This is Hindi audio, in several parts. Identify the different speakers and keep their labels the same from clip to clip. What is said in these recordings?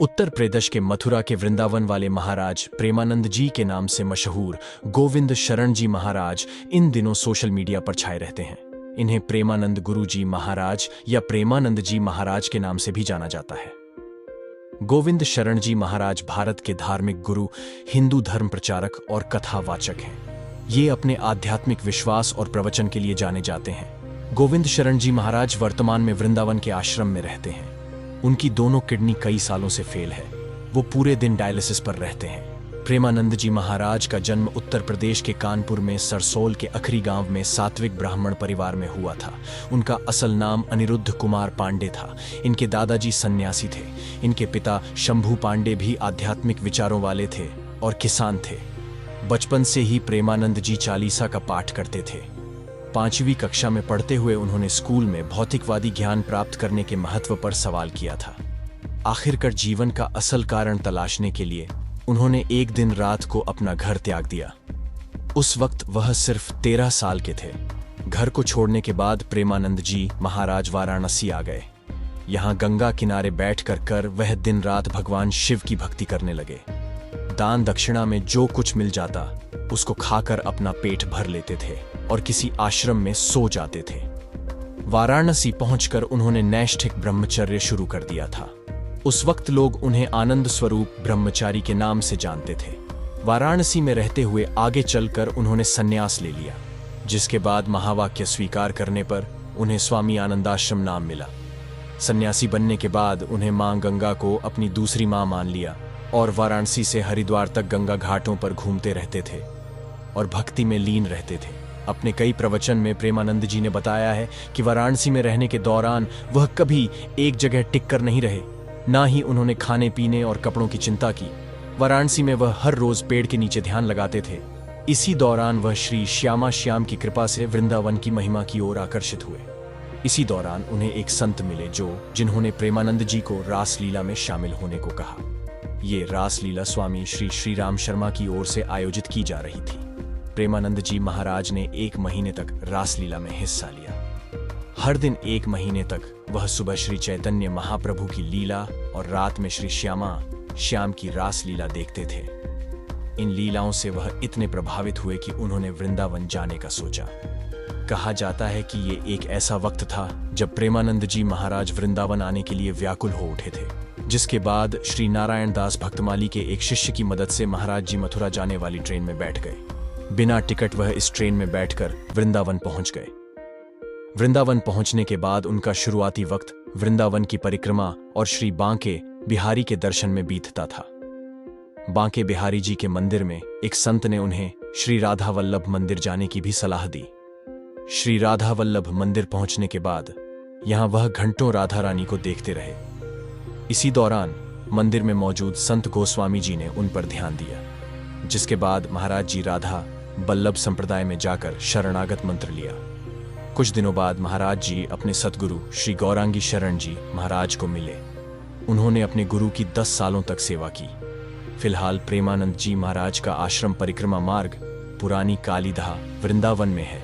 Speaker 1: उत्तर प्रदेश के मथुरा के वृंदावन वाले महाराज प्रेमानंद जी के नाम से मशहूर गोविंद शरण जी महाराज इन दिनों सोशल मीडिया पर छाए रहते हैं। इन्हें प्रेमानंद गुरु जी महाराज या प्रेमानंद जी महाराज के नाम से भी जाना जाता है। गोविंद शरण जी महाराज भारत के धार्मिक गुरु, हिंदू धर्म प्रचारक और कथावाचक हैं। ये अपने आध्यात्मिक विश्वास और प्रवचन के लिए जाने जाते हैं। गोविंद शरण जी महाराज वर्तमान में वृंदावन के आश्रम में रहते हैं। उनकी दोनों किडनी कई सालों से फेल है। वो पूरे दिन डायलिसिस पर रहते हैं। प्रेमानंद जी महाराज का जन्म उत्तर प्रदेश के कानपुर में सरसोल के अखरी गांव में सात्विक ब्राह्मण परिवार में हुआ था। उनका असल नाम अनिरुद्ध कुमार पांडे था। इनके दादाजी सन्यासी थे। इनके पिता शंभू पांडे भी आध्यात्मिक विचारों वाले थे और किसान थे। बचपन से ही प्रेमानंद जी चालीसा का पाठ करते थे। 5वीं कक्षा में पढ़ते हुए उन्होंने स्कूल में भौतिकवादी ज्ञान प्राप्त करने के महत्व पर सवाल किया था। आखिरकार जीवन का असल कारण तलाशने के लिए उन्होंने एक दिन रात को अपना घर त्याग दिया। उस वक्त वह सिर्फ 13 साल के थे। घर को छोड़ने के बाद प्रेमानंद जी महाराज वाराणसी आ गए। यहाँ गंगा किनारे बैठकर वह दिन रात भगवान शिव की भक्ति करने लगे। दान दक्षिणा में जो कुछ मिल जाता उसको खाकर अपना पेट भर लेते थे और किसी आश्रम में सो जाते थे। वाराणसी पहुंचकर उन्होंने नैष्ठिक ब्रह्मचर्य शुरू कर दिया था। उस वक्त लोग उन्हें आनंद स्वरूप ब्रह्मचारी के नाम से जानते थे। वाराणसी में रहते हुए आगे चलकर उन्होंने संन्यास ले लिया, जिसके बाद महावाक्य स्वीकार करने पर उन्हें स्वामी आनंदाश्रम नाम मिला। सन्यासी बनने के बाद उन्हें मां गंगा को अपनी दूसरी मां मान लिया और वाराणसी से हरिद्वार तक गंगा घाटों पर घूमते रहते थे और भक्ति में लीन रहते थे। अपने कई प्रवचन में प्रेमानंद जी ने बताया है कि वाराणसी में रहने के दौरान वह कभी एक जगह टिक कर नहीं रहे, ना ही उन्होंने खाने पीने और कपड़ों की चिंता की। वाराणसी में वह हर रोज पेड़ के नीचे ध्यान लगाते थे। इसी दौरान वह श्री श्यामा श्याम की कृपा से वृंदावन की महिमा की ओर आकर्षित हुए। इसी दौरान उन्हें एक संत मिले जिन्होंने प्रेमानंद जी को रासलीला में शामिल होने को कहा। ये रासलीला स्वामी श्री श्री राम शर्मा की ओर से आयोजित की जा रही थी। प्रेमानंद जी महाराज ने 1 महीने तक रासलीला में हिस्सा लिया। हर दिन 1 महीने तक वह सुबह श्री चैतन्य महाप्रभु की लीला और रात में श्री श्यामा श्याम की रासलीला देखते थे। इन लीलाओं से वह इतने प्रभावित हुए कि उन्होंने वृंदावन जाने का सोचा। कहा जाता है कि ये एक ऐसा वक्त था जब प्रेमानंद जी महाराज वृंदावन आने के लिए व्याकुल हो उठे थे, जिसके बाद श्री नारायण दास भक्तमाली के एक शिष्य की मदद से महाराज जी मथुरा जाने वाली ट्रेन में बैठ गए। बिना टिकट वह इस ट्रेन में बैठकर वृंदावन पहुंच गए। वृंदावन पहुंचने के बाद उनका शुरुआती वक्त वृंदावन की परिक्रमा और श्री बांके बिहारी के दर्शन में बीतता था। बांके बिहारी जी के मंदिर में एक संत ने उन्हें श्री राधा वल्लभ मंदिर जाने की भी सलाह दी। श्री राधा वल्लभ मंदिर पहुंचने के बाद यहां वह घंटों राधा रानी को देखते रहे। इसी दौरान मंदिर में मौजूद संत गोस्वामी जी ने उन पर ध्यान दिया, जिसके बाद महाराज जी राधा वल्लभ संप्रदाय में जाकर शरणागत मंत्र लिया। कुछ दिनों बाद महाराज जी अपने सतगुरु श्री गौरांगी शरण जी महाराज को मिले। उन्होंने अपने गुरु की 10 सालों तक सेवा की। फिलहाल प्रेमानंद जी महाराज का आश्रम परिक्रमा मार्ग पुरानी कालीदह वृंदावन में है।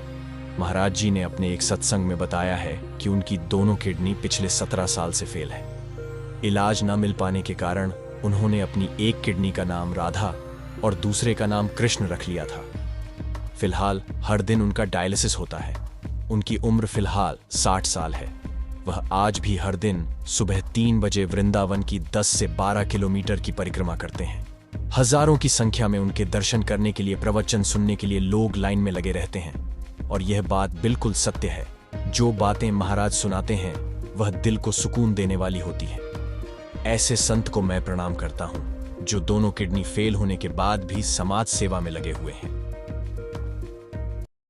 Speaker 1: महाराज जी ने अपने एक सत्संग में बताया है कि उनकी दोनों किडनी पिछले 17 साल से फेल है। इलाज न मिल पाने के कारण उन्होंने अपनी एक किडनी का नाम राधा और दूसरे का नाम कृष्ण रख लिया था। फिलहाल हर दिन उनका डायलिसिस होता है। उनकी उम्र फिलहाल 60 साल है। वह आज भी हर दिन सुबह 3 बजे वृंदावन की 10 से 12 किलोमीटर की परिक्रमा करते हैं। हजारों की संख्या में उनके दर्शन करने के लिए, प्रवचन सुनने के लिए लोग लाइन में लगे रहते हैं। और यह बात बिल्कुल सत्य है, जो बातें महाराज सुनाते हैं वह दिल को सुकून देने वाली होती है। ऐसे संत को मैं प्रणाम करता हूं, जो दोनों किडनी फेल होने के बाद भी समाज सेवा में लगे हुए हैं।